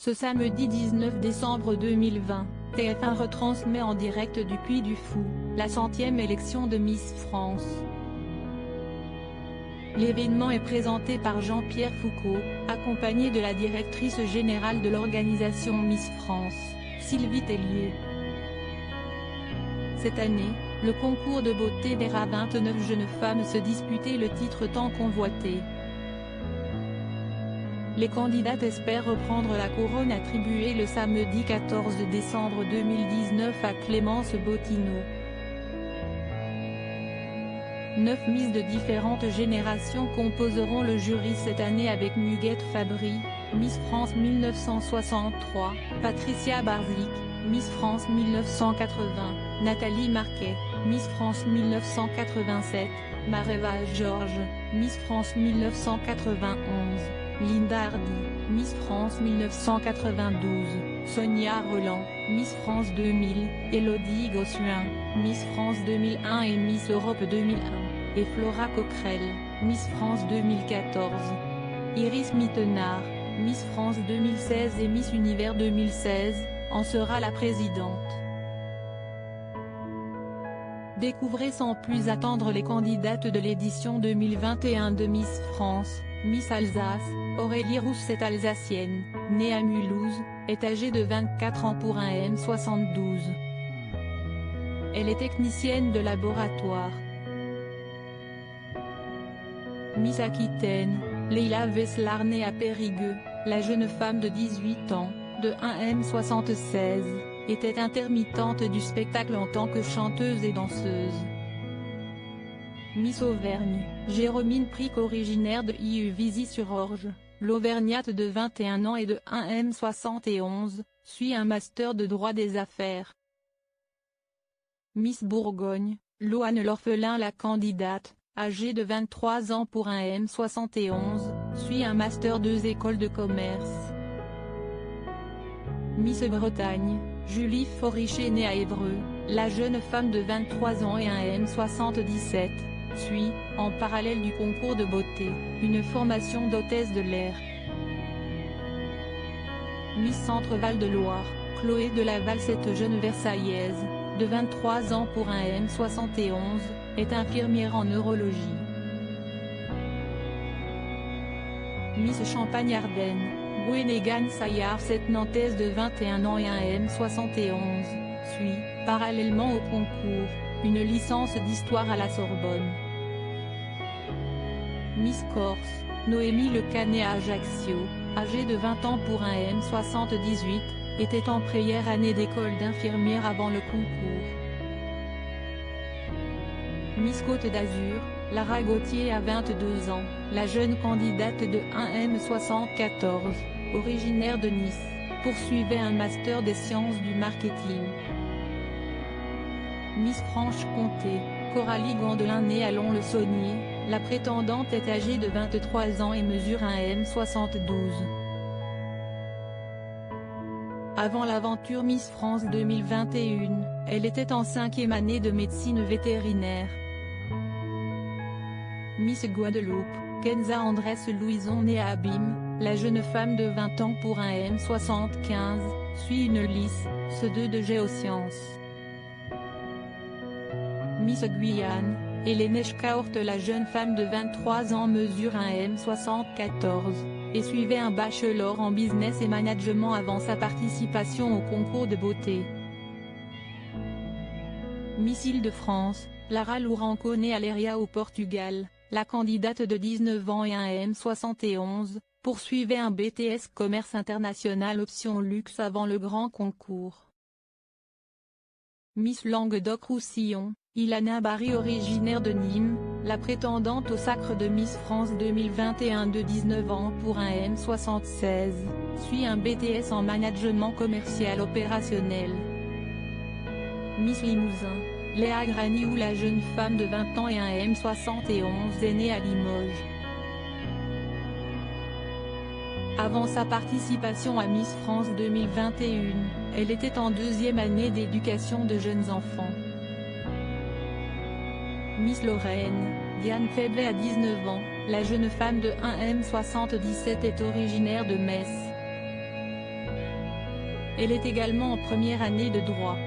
Ce samedi 19 décembre 2020, TF1 retransmet en direct du Puy du Fou, la 100e élection de Miss France. L'événement est présenté par Jean-Pierre Foucault, accompagné de la directrice générale de l'organisation Miss France, Sylvie Tellier. Cette année, le concours de beauté verra 29 jeunes femmes se disputer le titre tant convoité. Les candidates espèrent reprendre la couronne attribuée le samedi 14 décembre 2019 à Clémence Bottineau. 9 Miss de différentes générations composeront le jury cette année avec Muguette Fabry, Miss France 1963, Patricia Barzik, Miss France 1980, Nathalie Marquet, Miss France 1987, Mareva Georges, Miss France 1991, Linda Hardy, Miss France 1992, Sonia Roland, Miss France 2000, Élodie Gossuin, Miss France 2001 et Miss Europe 2001, et Flora Coquerel, Miss France 2014. Iris Mittenard, Miss France 2016 et Miss Univers 2016, en sera la présidente. Découvrez sans plus attendre les candidates de l'édition 2021 de Miss France. Miss Alsace, Aurélie Rousse est alsacienne, née à Mulhouse, est âgée de 24 ans pour un M72. Elle est technicienne de laboratoire. Miss Aquitaine, Leila Vesslar née à Périgueux, la jeune femme de 18 ans, de 1m76, était intermittente du spectacle en tant que chanteuse et danseuse. Miss Auvergne, Jérôme Pric originaire de Illuvisy-sur-Orge, l'Auvergnate de 21 ans et de 1m71, suit un master de droit des affaires. Miss Bourgogne, Loane L'Orphelin la candidate, âgée de 23 ans pour 1m71, suit un master 2 école de commerce. Miss Bretagne, Julie Foriché née à Évreux, la jeune femme de 23 ans et 1m77, suit, en parallèle du concours de beauté, une formation d'hôtesse de l'air. Miss Centre-Val de Loire, Chloé Delaval cette jeune Versaillaise, de 23 ans pour 1m71, est infirmière en neurologie. Miss Champagne-Ardenne, Gwenegan Sayar cette Nantaise de 21 ans et 1m71, suit, parallèlement au concours, une licence d'histoire à la Sorbonne. Miss Corse, Noémie Le Canet à Ajaccio, âgée de 20 ans pour 1m78, était en première année d'école d'infirmière avant le concours. Miss Côte d'Azur, Lara Gauthier a 22 ans, la jeune candidate de 1m74, originaire de Nice, poursuivait un master des sciences du marketing. Miss Franche-Comté, Coralie Gandelin née à Lons-le-Saunier, la prétendante est âgée de 23 ans et mesure 1m72. Avant l'aventure Miss France 2021, elle était en 5e année de médecine vétérinaire. Miss Guadeloupe, Kenza Andrés Louison née à Abîme, la jeune femme de 20 ans pour 1m75, suit une licence 2 de géosciences. Miss Guyane, Hélène Schkaort la jeune femme de 23 ans mesure 1m74, et suivait un bachelor en business et management avant sa participation au concours de beauté. Miss Île-de-France, Lara Lourenço née à Leiria au Portugal, la candidate de 19 ans et 1m71, poursuivait un BTS Commerce International option luxe avant le grand concours. Miss Languedoc-Roussillon, Ilana Barry originaire de Nîmes, la prétendante au sacre de Miss France 2021 de 19 ans pour 1m76, suit un BTS en management commercial opérationnel. Miss Limousin, Léa Graniou la jeune femme de 20 ans et 1m71 est née à Limoges. Avant sa participation à Miss France 2021, elle était en 2e année d'éducation de jeunes enfants. Miss Lorraine, Diane Feblet a 19 ans, la jeune femme de 1m77 est originaire de Metz. Elle est également en première année de droit.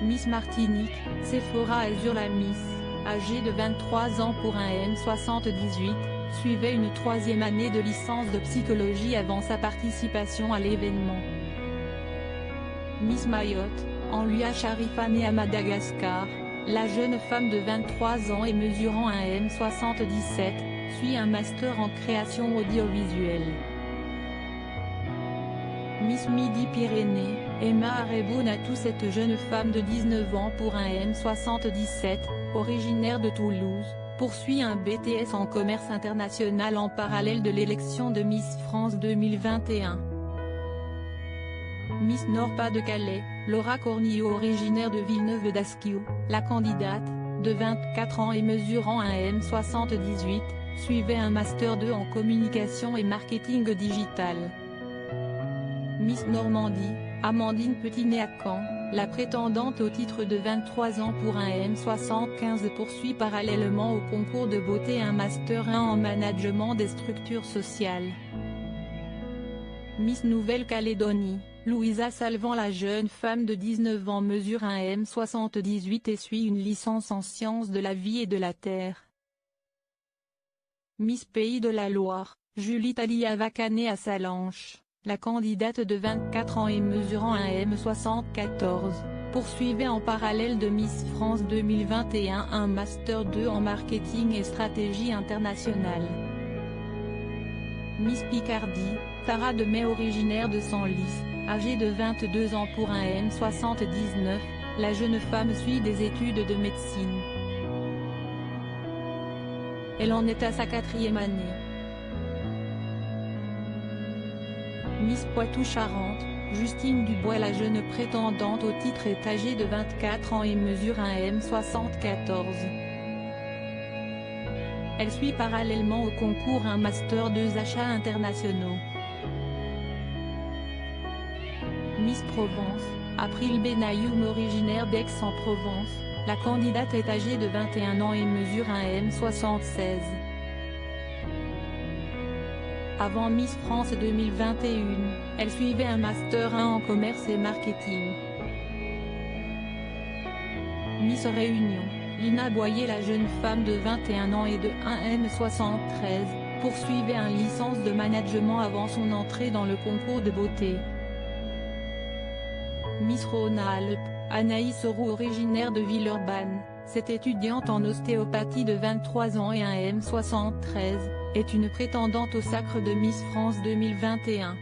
Miss Martinique, Sephora Azur. La Miss, âgée de 23 ans pour un M78, suivait une troisième année de licence de psychologie avant sa participation à l'événement. Miss Mayotte, Anluia Sharifa née à Madagascar, la jeune femme de 23 ans et mesurant un M77, suit un master en création audiovisuelle. Miss Midi-Pyrénées, Emma Arebonatou. Cette jeune femme de 19 ans pour un M77, originaire de Toulouse, poursuit un BTS en commerce international en parallèle de l'élection de Miss France 2021. Miss Nord-Pas-de-Calais, Laura Cornillo. Originaire de Villeneuve-d'Ascq, la candidate, de 24 ans et mesurant un M78, suivait un Master 2 en communication et marketing digital. Miss Normandie, Amandine Petit née à Caen, la prétendante au titre de 23 ans pour un M75 poursuit parallèlement au concours de beauté un Master 1 en management des structures sociales. Miss Nouvelle-Calédonie, Louisa Salvant. La jeune femme de 19 ans mesure un M78 et suit une licence en sciences de la vie et de la terre. Miss Pays de la Loire, Julie Taliavaca née à Salanches, la candidate de 24 ans et mesurant un M74, poursuivait en parallèle de Miss France 2021 un Master 2 en marketing et stratégie internationale. Miss Picardie, Tara Demey. Originaire de Senlis, âgée de 22 ans pour un M79, la jeune femme suit des études de médecine. Elle en est à sa 4e année. Miss Poitou-Charentes, Justine Dubois. La jeune prétendante au titre est âgée de 24 ans et mesure un M74. Elle suit parallèlement au concours un Master 2 achats internationaux. Miss Provence, April Benayoum. Originaire d'Aix-en-Provence, la candidate est âgée de 21 ans et mesure un M76. Avant Miss France 2021, elle suivait un Master 1 en commerce et marketing. Miss Réunion, Lina Boyer. La jeune femme de 21 ans et de 1 M73, poursuivait une licence de management avant son entrée dans le concours de beauté. Miss Rhône-Alpes, Anaïs Roux. Originaire de Villeurbanne, cette étudiante en ostéopathie de 23 ans et un M73, est une prétendante au sacre de Miss France 2021.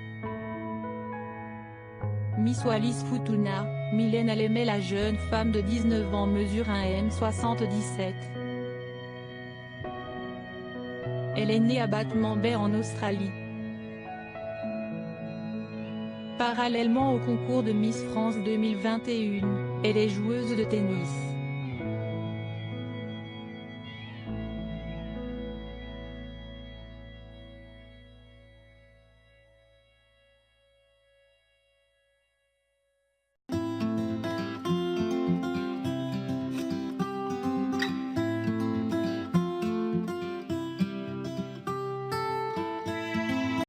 Miss Wallis Futuna, Mylène Alémé. La jeune femme de 19 ans mesure un M77. Elle est née à Batemans Bay en Australie. Parallèlement au concours de Miss France 2021, elle est joueuse de tennis.